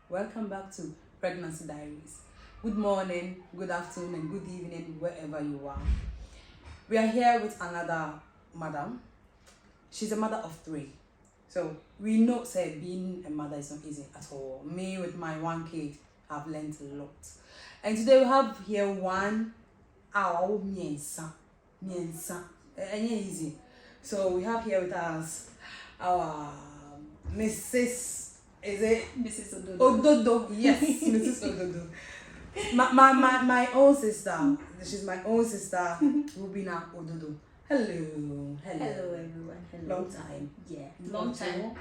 Welcome back to Pregnancy Diaries. Good morning, good afternoon, and good evening, wherever you are. We are here with another madam. She's a mother of 3. So we know say being a mother is not easy at all. Me with my 1 kid, I've learned a lot. And today we have here one our miensa. Ain't easy. So we have here with us our Mrs. Is it Mrs. Ododo. Ododo? Yes, Mrs. Ododo. My own sister. She's my own sister, Rubina Ododo. Hello. Hello everyone. Hello. Long time. Yeah. Long time.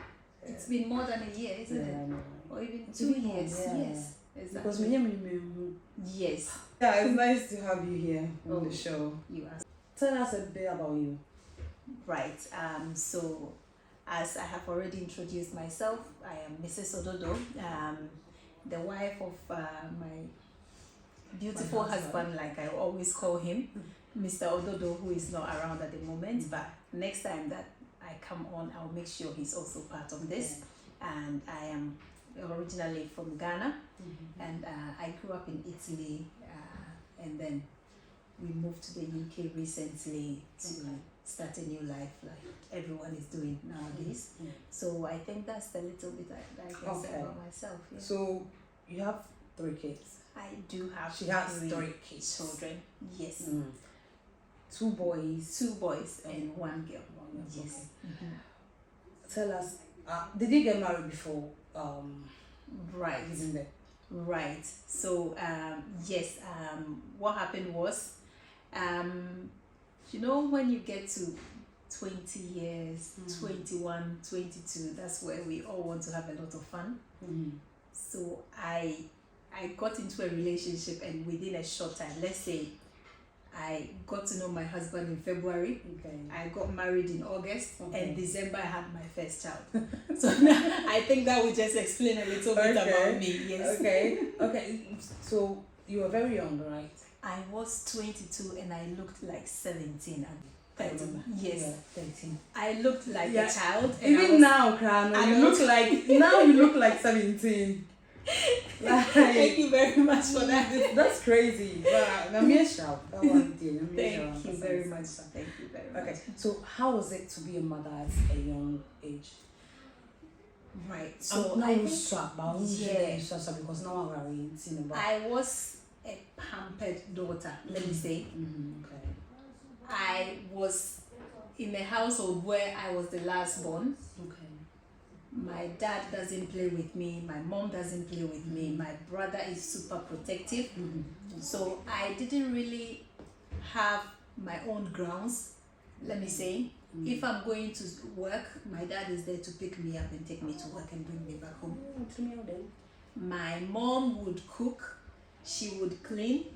It's been more than a year, isn't it? Or even 2 years. Yeah. Yes. Exactly. Because me. Yes. Yeah, it's nice to have you here on the show. You are Tell us a bit about you. right. So as I have already introduced myself, I am Mrs. Ododo, the wife of my beautiful My husband. husband, like I always call him, Mr. Ododo, who is not around at the moment. But next time that I come on, I'll make sure he's also part of this. And I am originally from Ghana, and I grew up in Italy, and then we moved to the UK recently to start a new life, like everyone is doing nowadays. So I think that's the little bit that I can say about myself. Yeah. So you have 3 kids. I do have She has 3 kids. children. Yes. 2 boys. 2 boys and 1 girl. Yes. Tell us, did you get married before Right. isn't it? Right. So yes, what happened was, when you get to 20 years, 21, 22, that's where we all want to have a lot of fun. So I got into a relationship, and within a short time, let's say I got to know my husband in February. I got married in August, and December I had my first child. So now I think that would just explain a little bit about me. Yes. Okay. So you were very young, right? I was 22 and I looked like 17 at 13. Yes. Yeah, 13. I looked like a child. And Even now, Krano, you look like 17. Thank you very much for that. That's crazy. But Thank you very very much. Thank you very much. Okay, so how was it to be a mother at a young age? Right. So now I you think swap, but because now I'm reading about. I was a pampered daughter, let me say. Okay. I was in a household where I was the last born. Okay. My dad doesn't play with me. My mom doesn't play with me. My brother is super protective. So I didn't really have my own grounds, let me say. If I'm going to work, my dad is there to pick me up and take me to work and bring me back home. My mom would cook. She would clean.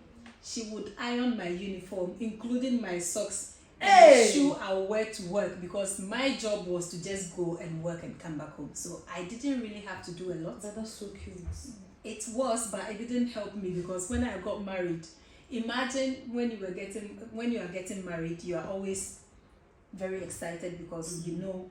She would iron my uniform, including my socks. The shoe I will wear to work, because my job was to just go and work and come back home. So I didn't really have to do a lot. That's so cute. It was, but it didn't help me, because when I got married, imagine when you are getting married, you are always very excited because you know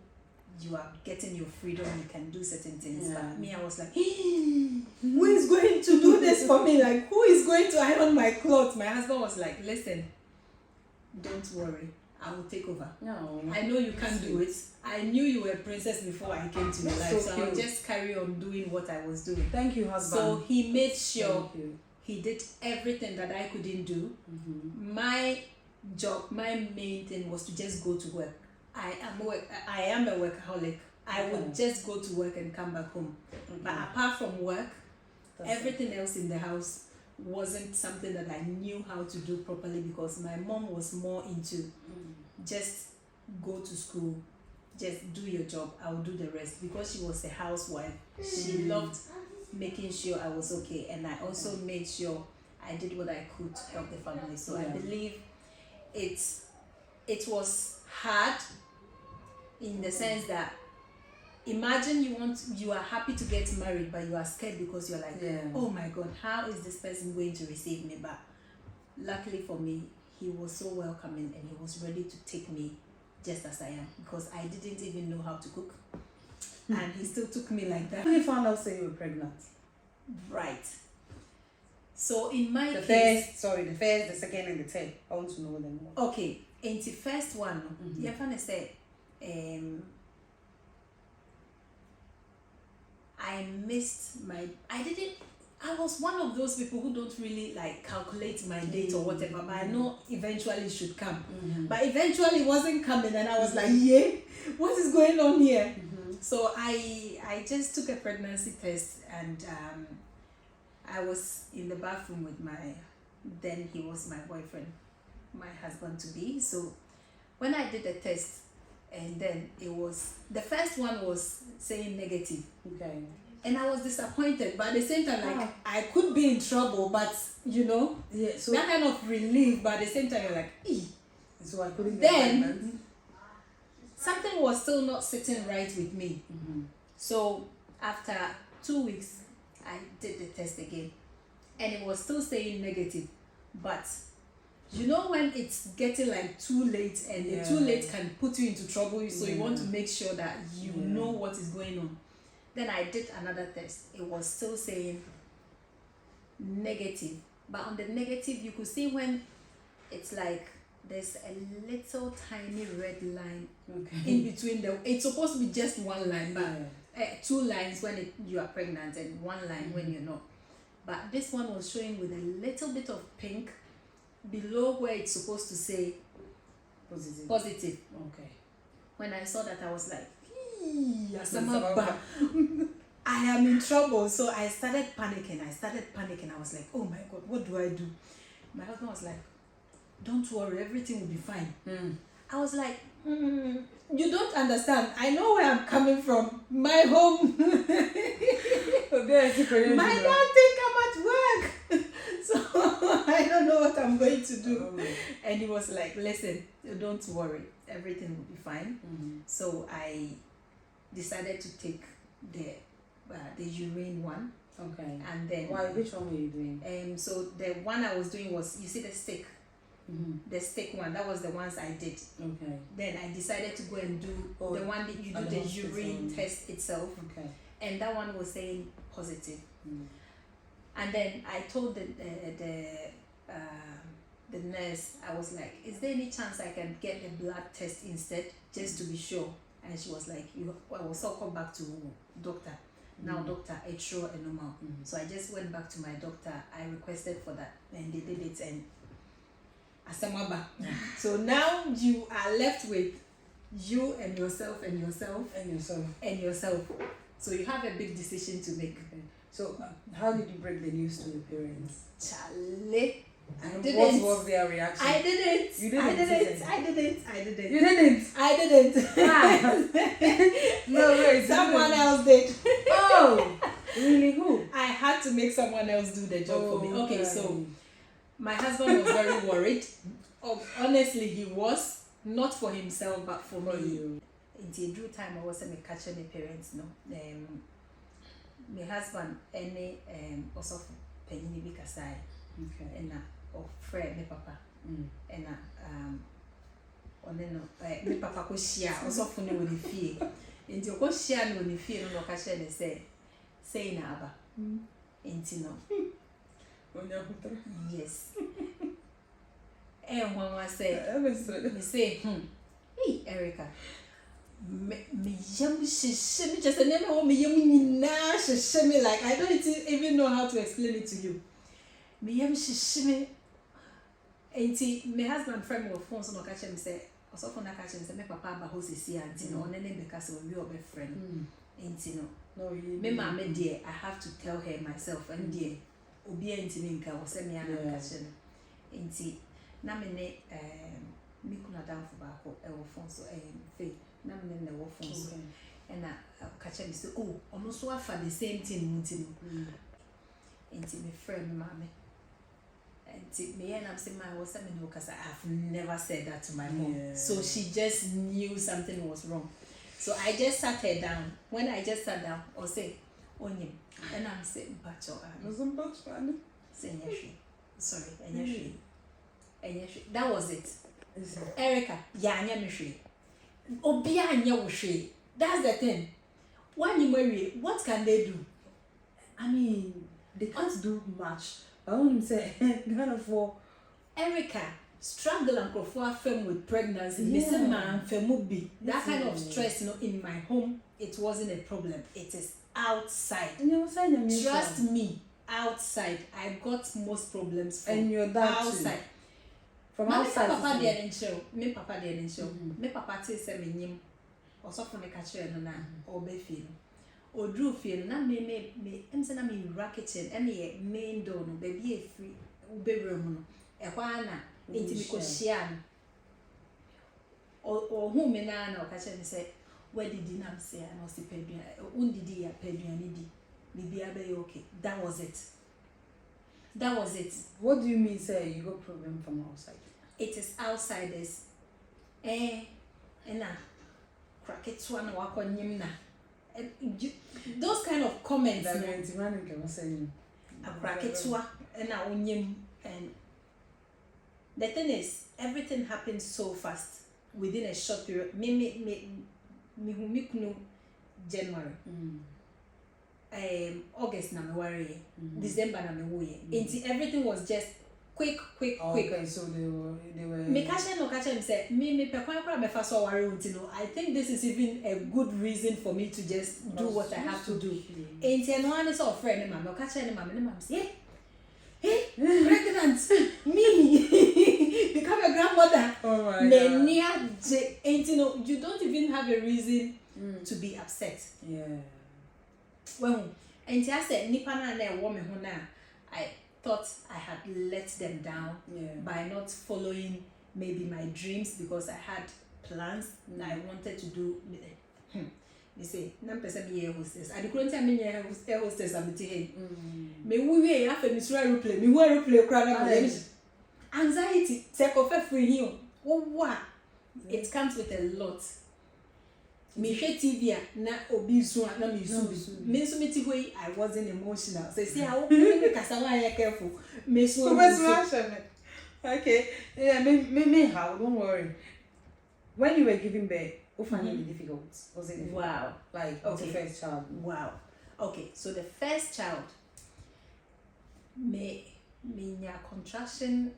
you are getting your freedom, you can do certain things. But me, I was like, who is going to do this for me? Like, who is going to iron my clothes? My husband was like, listen, don't worry, I will take over. No. I know you can't do it. I knew you were a princess before I came to your life, so I'll just carry on doing what I was doing. Thank you, husband. So he made sure he did everything that I couldn't do. My job, my main thing was to just go to work. I am a workaholic. I would just go to work and come back home. But apart from work, everything else in the house wasn't something that I knew how to do properly, because my mom was more into just go to school, just do your job, I'll do the rest, because she was a housewife. She loved making sure I was okay, and I also made sure I did what I could to help the family. So I believe it was hard, in the sense that, imagine you are happy to get married, but you are scared because you're like, oh my God, how is this person going to receive me? But luckily for me, he was so welcoming, and he was ready to take me just as I am, because I didn't even know how to cook. And he still took me like that. When you found out say you were pregnant? Right. So in my The case, first, the second, and the third. I want to know them. okay, in the first one, you have say, I missed my. I was one of those people who don't really like calculate my date or whatever, but I know eventually it should come. But eventually it wasn't coming, and I was like, yeah, what is going on here? So I just took a pregnancy test, and I was in the bathroom with then he was my boyfriend, my husband to be. So when I did the test, and then the first one was saying negative. Okay. And I was disappointed, but at the same time, like, I could be in trouble, but Yeah, so that kind of relief, but at the same time, you're like, ee. So I couldn't get pregnant. Then something was still not sitting right with me. So after 2 weeks, I did the test again, and it was still saying negative. But when it's getting like too late, and the too late can put you into trouble, so you want to make sure that you know what is going on. Then I did another test. It was still saying negative. But on the negative, you could see when it's like there's a little tiny red line in between it's supposed to be just one line, but 2 lines when you are pregnant and 1 line when you're not. But this one was showing with a little bit of pink below where it's supposed to say positive. Okay. When I saw that, I was like, I am in trouble. So I started panicking. I was like, oh my God, what do I do? My husband was like, don't worry, everything will be fine. I was like, you don't understand. I know where I'm coming from. My home. My dad think I'm at work. So I don't know what I'm going to do. And he was like, listen, don't worry, everything will be fine. So I decided to take the urine one. Okay. And then which one were you doing? So the one I was doing was, you see the stick, the stick one. That was the ones I did. Okay. Then I decided to go and do the one that you do the urine test itself. Okay. And that one was saying positive. And then I told the nurse, I was like, is there any chance I can get the blood test instead, just to be sure? And she was like, I will so come back to doctor. Now doctor, it's sure and normal. So I just went back to my doctor. I requested for that, and they did it, and asamaba. So now you are left with you and yourself and yourself and yourself and yourself. So you have a big decision to make. Okay. So how did you break the news to your parents? Charlie, I didn't. What was their reaction? I didn't. You didn't. I didn't. You didn't. I didn't. Why? No way. Someone else did. Oh, really? Who? I had to make someone else do the job for me. Okay, so my husband was very worried. Honestly, he was, not for himself but for me. Until due time, I was catching my parents. No, my husband any also penny big aside. Okay. And or friend me papa. And no me papa ko share also for no the fee. Until ko share no the fee no catch and say na aba. Until no. Yes. And one was say, me say, hey Erica, me yam shishimi just a name of me yam shishimi, like I don't even know how to explain it to you. Me yam shishimi. And my husband friend was phone so no catch him say, also for na catch him say me papa ba ho sisi auntie no nene because we are best friend. Auntie no. Me mama dear, I have to tell her myself and dear. Obi auntie me nka was me ana catch him. Auntie na me ne me kuna down for back e wo phone so faith na me ne wo phone so and na catch him say oh almost so afa the same thing auntie me friend mama. And me and I'm saying my was saying no because I have never said that to my mom. So she just knew something was wrong. So I just sat her down. When I just sat down, or say, Onyem, and I'm saying, Bacho, sorry, that was it. Erica, that's the thing. When you marry, what can they do? I mean, they can't do much. I want to say, kind of for Erica struggle and crofua fame with pregnancy. Yeah. Mr. Man femubi. That kind of Yeah. stress, in my home, it wasn't a problem. It is outside. and you say them Trust me, outside. I got most problems from and your dad outside. too. From Ma outside. papa to dey in show. Me papa dey in show. Mhm. Me papa tell say me nyim. Also from the catcher no na obe fie no. Odru fie no na me em say na me wura kitchen and the main door no baby e free ube room no. E kwa na enti me ko share no. O hu me na o catcher me say where did you say I no see pedua. Undidi ya pedua ni di. Bibi abe okay. That was it. That was it. What do you mean, say you got problem from outside? It is outsiders. Crack it one wako nyimna. Those kind of comments. That means man can say A crack it one and the thing is, everything happens so fast within a short period. Me January. August na me worry. December na me worry. Everything was just quick. Okay, so they were. Me catch him say me pekwan me first worry until no. I think this is even a good reason for me to just do what I have to do. Enti no one is all friend mama catch him mama say hey pregnant me become a grandmother. Oh my God. Enti no, you don't even have a reason to be upset. Yeah. Well, enti I said nipa na na wo me ho na I thought I had let them down by not following maybe my dreams because I had plans that I wanted to do. You say, "Nam person be air hostess." I couldn't tell me air hostess. I'm saying, "Me we after me swear replay. Me we replay crowd anxiety. Take off free here. Oh what? It comes with a lot. Me share TV na obi so na me so me so me ti hoyi I wasn't emotional. So say I will make kasawa ya careful. Me so okay. Yeah, me how, don't worry. When you were giving birth, what found it difficult? Was it difficult? Wow. Like Okay. the first child. Wow. Okay, so the first child me contraction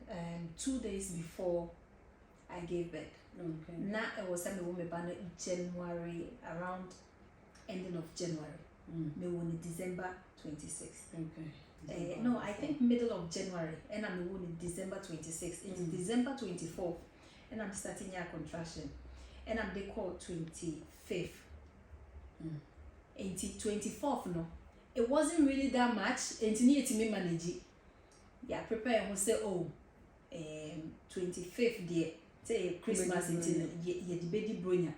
2 days before I gave birth. Okay. Na it was me wo me ban January, around ending of January. Me won December 26th. Okay. No, I think middle of January and I'm won December 26th. It's December 24th and I'm starting your contraction. And I'm they call 25th. And 24th no. It wasn't really that much. And to me manage it. Yeah, prepare and say, oh, 25th day. Say Christmas until the baby bronya.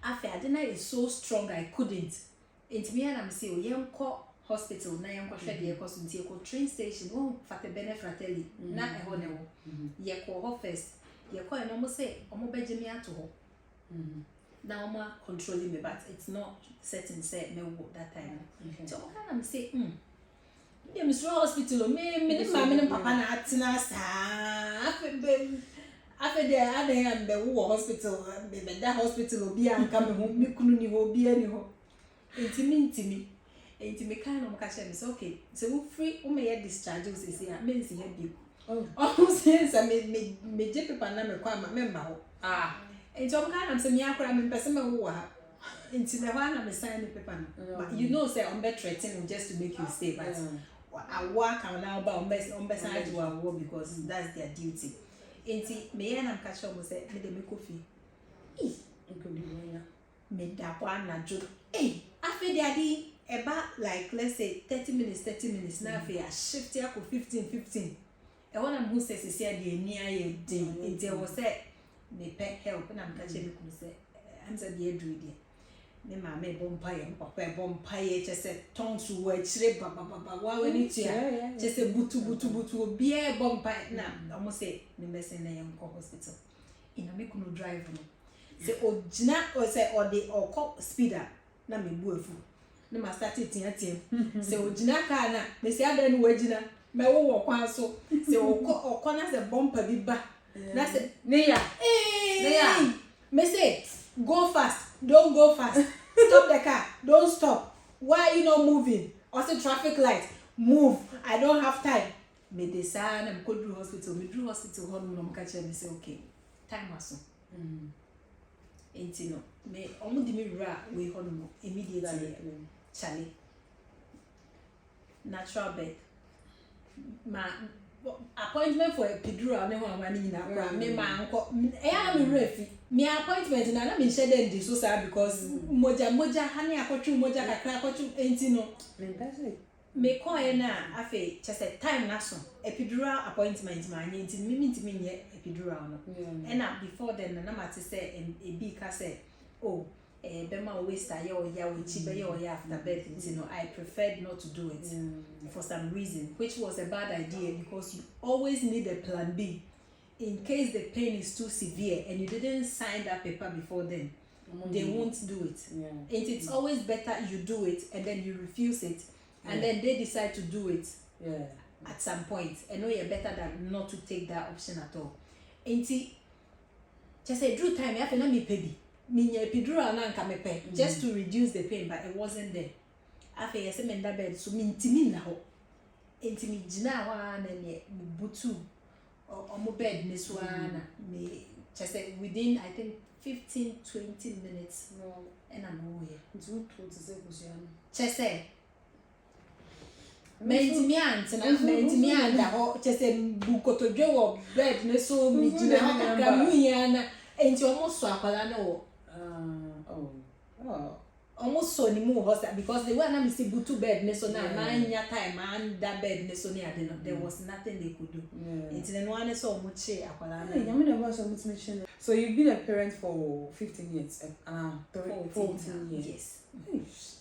After I didn't is so strong I couldn't. And me and I'm say, oh, young hospital, na young share the cost until train station. Oh, fate bene fratelli. Na a honewo. Ye call her first. Ye call and almost say, Omo Benjamin to her. Now ma controlling me, but it's not certain say me that time. So I'm say, yeah, Mr. Hospital, me papa na atina sa. After there, I am the hospital, that hospital will be and come home, me couldn't even be any home. Intimate me kind of catch me. Okay, so free, may discharges is here, means here be. Oh, since I made J. Papa require member. And some kind of some young crime in person who are into the one I'm signing paper. But you know, say, I'm better threatening just to make you stay, but I work out now about on beside to our work because that's their duty. Enti me and I'm catch up say me dey make coffee. Me da kwa na jo. After daddy about like let's say 30 minutes now after I shift here to 15. And when I'm who says is here the near ye day. Enti I was say me pay help and I'm catching me say I'm say the do there. Me mama papa bompaye just say tongue to word chire baba wa we ni tia just say butu obi e bompaye na almost say me person na yam ko hospital ina me kunu drive no say ogina o say o de o speeder na me bu afu na ma start tia say ogina car na me say adan wo agina me wo kwan so say o na say bumper bi ba na say ne ya me say go fast, don't go fast. Stop the car, don't stop. Why are you not moving? Also traffic light, move. I don't have time. Me decide I'm go to hospital. Me do hospital home no catch me say okay. Time aso. Enti no. Me omo di me ra we home immediately. Charlie. Natural birth. My appointment for epidural ne ho amani na kra me ma anko e ya me refi me appointment na me share dem so say because moja hani akotwu moja kakra akotwu enti no me call na afi chese time na so epidural appointment ma anya enti me ntimi nye epidural no and before then na ma te say e bi ka say oh bema waste aye or ya we chibe ya or ya after birth you know I preferred not to do it for some reason, which was a bad idea because you always need a plan B in case the pain is too severe and you didn't sign that paper before then. They won't do it. And it's always better you do it and then you refuse it and then they decide to do it at some point. I know you're better than not to take that option at all. And just say drew time you have to let me pay minya epidural na nka mepe just to reduce the pain but it wasn't there. Afa yese me nda bed so mintimi na ho entimi gina wa na ne butu omo bed ne so na me just within I think 15-20 minutes no and I'm away do to say kusiano just mentimi anta ho just bukotodwe wo bed ne so mi gina ho kakra mu yana enti omo so akwala na wo almost so ni mu hospital because the one na me see butu bed ne so na nya time and that bed ne so ne ade no there was nothing they could do enti no one so omo che akwala na nyame na so omo mention. So you've been a parent for 15 years and 14 years. Yes.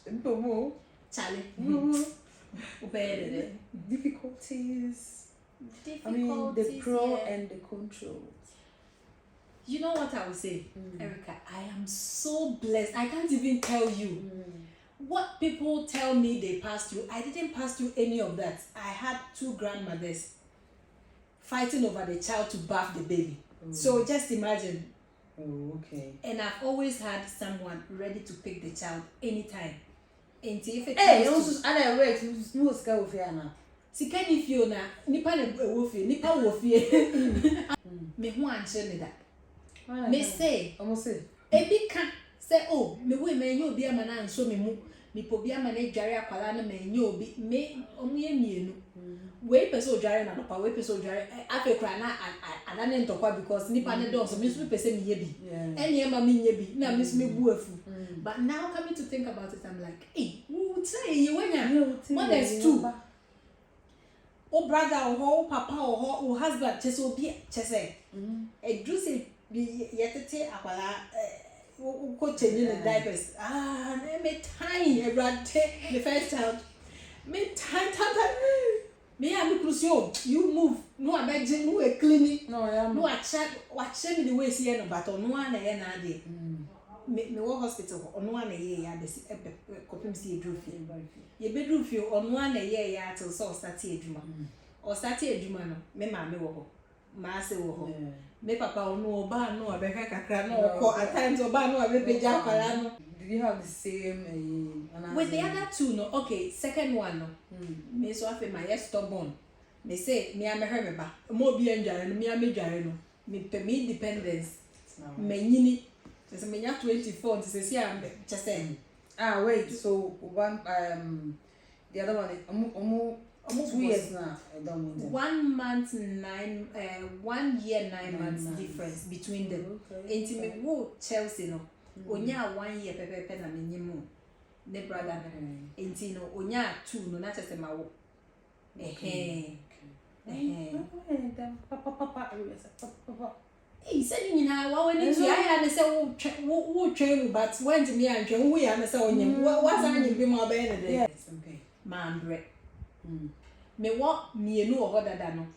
Charlie. Difficulties. I mean the pro and the control. You know what I would say, Erica? I am so blessed. I can't even tell you what people tell me they passed through. I didn't pass through any of that. I had 2 grandmothers fighting over the child to birth the baby. So just imagine. Oh, okay. And I've always had someone ready to pick the child anytime. And if it I wait, no scale of Fiona. Sika ni Fiona, nipa ne wofie, nipa wofie. Me ho anche me that. Me say almost say ebi ka say oh me we me nyo obi ama na nso me mu me po bi ama na dware akwala na me nyo obi me omu ye mienu we person dware na no pa we person dware afi kra na anane ntokwa because nipa ne do so me so person me ye bi ene ma me nye bi na me so me bu afu but now coming to think about it I'm like hey who say you when what there's 2 o brother or papa or husband just obi chese e do say yetete akwala ko change the diapers me time the first time me time me am crucial you move no abeje no e clinic no ya no watch me the way see no but no na ye na de me wo hospital no na ye ya besi kopim si edrofie ye bedrofie ono na ye ya till so start edwuma o start edwuma no me ma me wo ho ma se wo ho me papa ono oba no abeka kakra no ko at times oba no abepeja akwala no. Did you have the same with the other 2 no okay second one no me so afi my stubborn me say me am her me ba mo bi andware no me am dware no me pe me independence me nyini just me nya 24 to say am just say wait so one the other one almost 2 years now. I don't mean that. 1 month 1 year 9 months difference between them. Enti me wo Chelsea no. Onya 1 year pepe na me nyimu. Ne brother na. Enti no onya 2 no na chese ma wo. Papa. He said you know what when you I say wo train but when to me and train we am say onyem. What's anyim bi mo be ne dey. Yes, okay. Mambre. Me what me no over dada no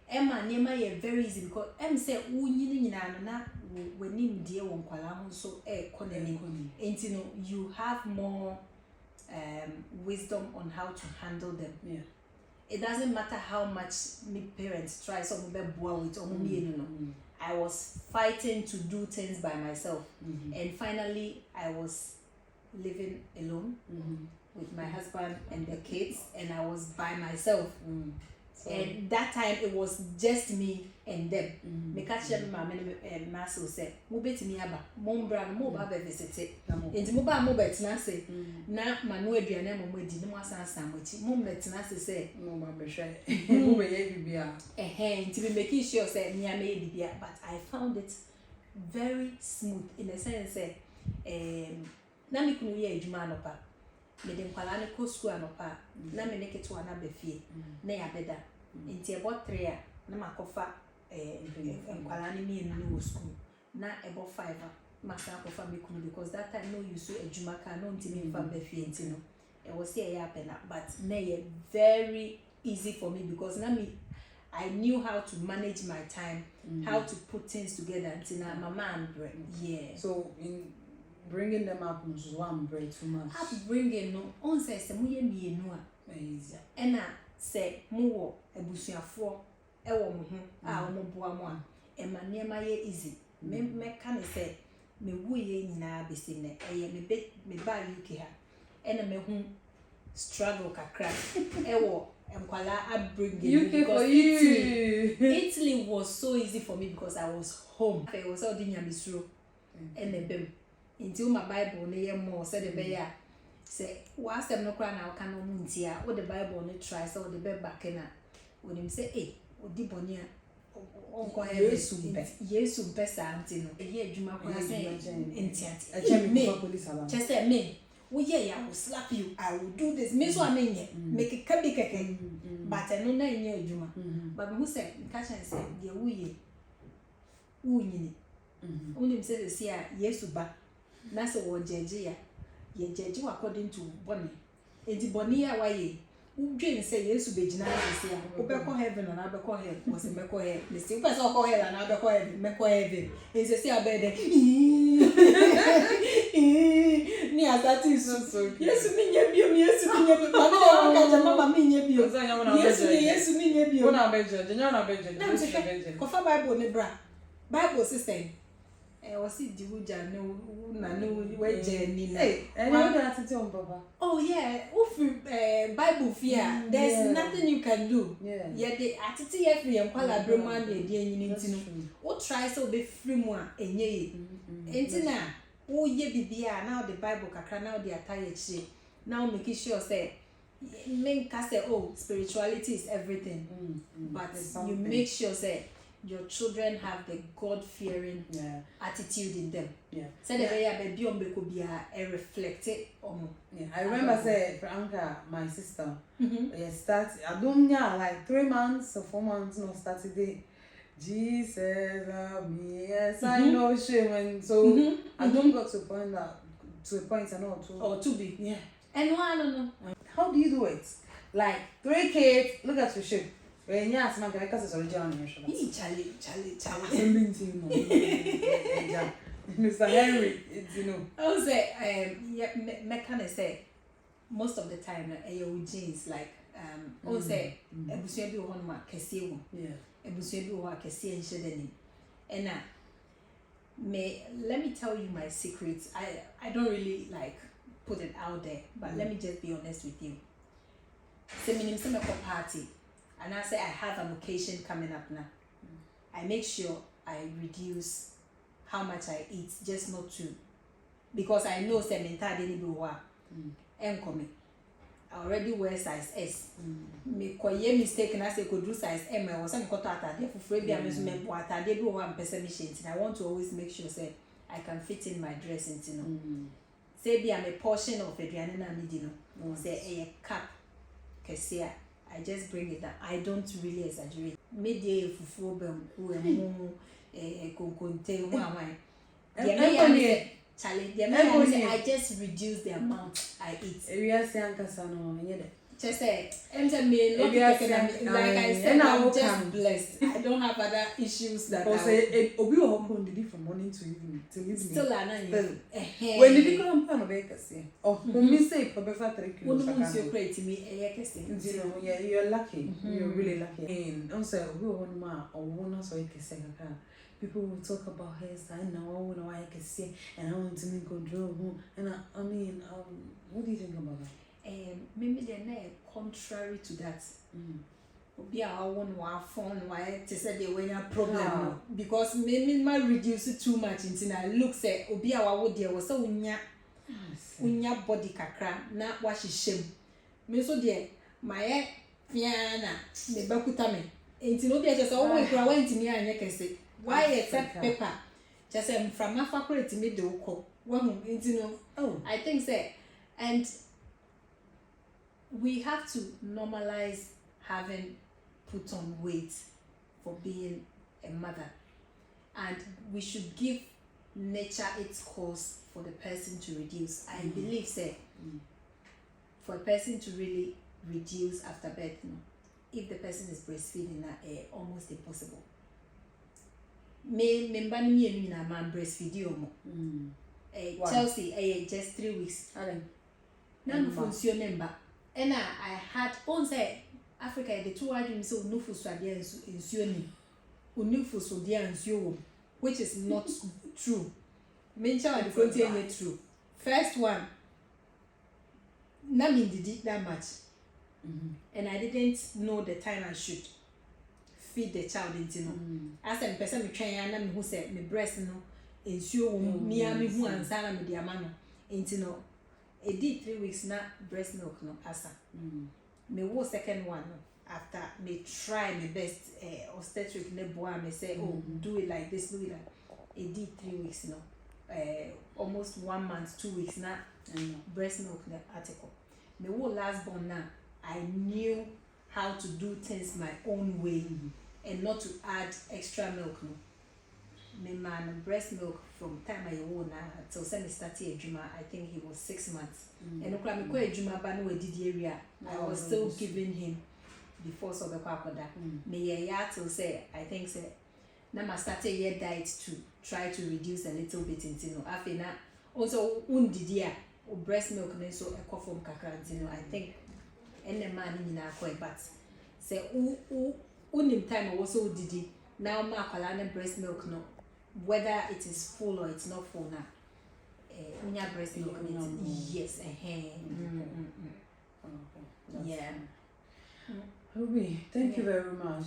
Emma nema ye very easy because say unyini nyina no na wenim die won kwala ho so economy enti no you have more wisdom on how to handle them. It doesn't matter how much me parents try so be boa with no. I was fighting to do things by myself and finally I was living alone. with my husband and the kids, and I was by myself. So, And that time it was just me and them. Me catch them mama and maso say, "Mubeti mi aba, mombra no moba be visit." Enti moba mo betina say, na manu aduane mo di no asansan mochi. Mo betina say, no ma be hwe. Mo be ye bibia. Enti be making sure say me am e bibia, but I found it very smooth in the sense say na me kunu ye adwuma no pa. Me de nkwala ne ko school anopa na me ne keto ana be fie na ya beda nti about 3 na makofa nkwala ne mi enu school na about 5 masa kofa me kunu because that time no use adwuma ka no nti me fa be fie nti no e was here ya pena but na ye very easy for me because na me I knew how to manage my time, how to put things together until now mama and yeah. So in bringing them up was one bread too much. Upbringing no on say se mu ye mienu a easy. Ena se mu wo abusuafo e wo mo ho a wo boa mo a e ma niema ye easy. Me ka ne say me wu ye nyina besi ne eye me ba UK ha ena me hu struggle kakra e wo enkwala upbringing UK for you. Italy was so easy for me because I was home. I was all dinya misro ena bem into my Bible ne ye more said the bear say was them no cry now can no muntia or the Bible ne try so the bed back na when him say eh odi bonia onko yesu pesa antino e adwuma kwa say entiati me police alarm just say me we yeah I will slap you I will do this me so amenye make it kabi keke but no na nye adwuma but who say catch and say the wuye unyini unim say the sia yesu ba na se wo jeje ya ye jeje according to boni enti boni ya waye udwen say yesu begina se ya obekọ heaven na abekọ hell was mekọ hell the same person okọ hell na abekọ heaven mekọ heaven enti say abede ni asati so yesu mi nye bio yesu mi nye bio mama ya ka mama mi nye bio yesu mi nye bio na beje nya na beje kofa bible ne bra bible system was it the Wuja no na no we journey na oh yeah Bible fear there's nothing you can do yeah the atiti ye free enkwala brema na edi enyini ntino o try so be free mu a enye ye entina wo ye bibia now the Bible kakra now the attire chi now make sure say men ka say oh spirituality is everything but you make sure say your children have the God-fearing attitude in them. Yeah. So the way baby on beko be reflect it on. Yeah. I remember say Franca, my sister, start I don't know like 3 months or 4 months no started day. Jesus love me, yes I know shame and so I don't got to a point and all to or to be. Yeah. And I don't know. How do you do it? Like 3 kids, look at your shape. When yes, man, because it's original nation. Charlie. Mr. Henry, it's I would say, me can say most of the time, jeans like I would say, ebusuye bi wo ma kese wo. Yeah. Ebusuye bi wo kese enshedeni. And let me tell you my secrets. I don't really like put it out there, but let me just be honest with you. Say minim se me ko party. And I say I have an occasion coming up now. I make sure I reduce how much I eat, just not to, because I know cementar didn't be wa. I already wear size S. Me koye mistake and I say could do size M. I was saying got at there for free. Be amusement what I did one person machine. I want to always make sure say I can fit in my dress into no. Say be I'm a portion of Adriana Midino. Say a cup, Kessia. I just bring it down. I don't really exaggerate. Maybe fufu who conconte one. I just reduce the amount I eat. Just say, like I said, I'm just blessed. I don't have other issues that Obi Hokon did it from morning to evening. Still when did you come on a vacancy? Oh, mistake for better 3 kilos. You create me yeah, you're lucky. You're really lucky. And also, we want ma or one so you can say people will talk about hairstyle now, I can see, and I want to make control. And I mean, what do you think about that? maybe they're contrary to that. Obi a won wa phone why to say they were a problem no. Because maybe my reduce it too much until I look say obi a wa there was so unya body kakra na wa shishim me so there my fiana me bakuta me enti no be just o we kura wa ntimi anya kese why except paper just from my faculty me do ko wa hu enti no. I think say, and we have to normalize having put on weight for being a mother, and we should give nature its course for the person to reduce. I believe say for a person to really reduce after birth, if the person is breastfeeding, almost impossible. Me mbani mi na man breastfeed you Chelsea just 3 weeks. None function member. And I had on say Africa the 2 items so no for swadia in suoni. Unifu so dear and you, which is not true. Mention and continue true. First one, Nami did it that much. And I didn't know the time I should feed the child into as a person train and who said me breast no ensure me who answer me the amano into no. It did 3 weeks na breast milk no asa. Me wo second one after me try my best obstetric ne boy me say do it like this, do it like it did 3 weeks no almost 1 month 2 weeks na breast milk ne article. Me wo last born now I knew how to do things my own way and not to add extra milk no. Me man breast milk from time I won till send started ejuma. I think he was 6 months. And okra me ko ejuma ba no did area. I was still giving him before so the kwakoda. Me ya till say I think say na ma started year diet to try to reduce a little bit into no. Afi na also undidia o breast milk ne so e from kakra no. I think ene man ni na ko but say unim time I also didi now ma kwala breast milk no. Whether it is full or it's not full now, unya breast milk yes, yeah. Ruby, thank you very much.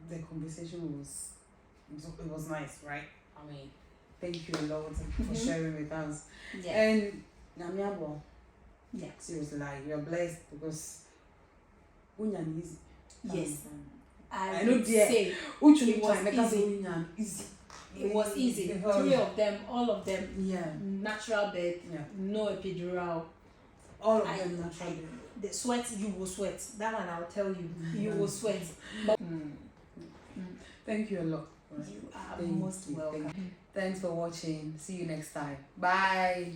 The conversation was nice, right? I mean, thank you a lot for sharing with us. Yeah. And Namiabo, yeah, seriously, like you're blessed because unya easy. Yes. I know say it was easy. It was easy. 3 of them, all of them, natural birth, no epidural. All of them natural birth. The sweat, you will sweat. That one I'll tell you, you will sweat. But, thank you a lot. You are most welcome. Thanks for watching. See you next time. Bye.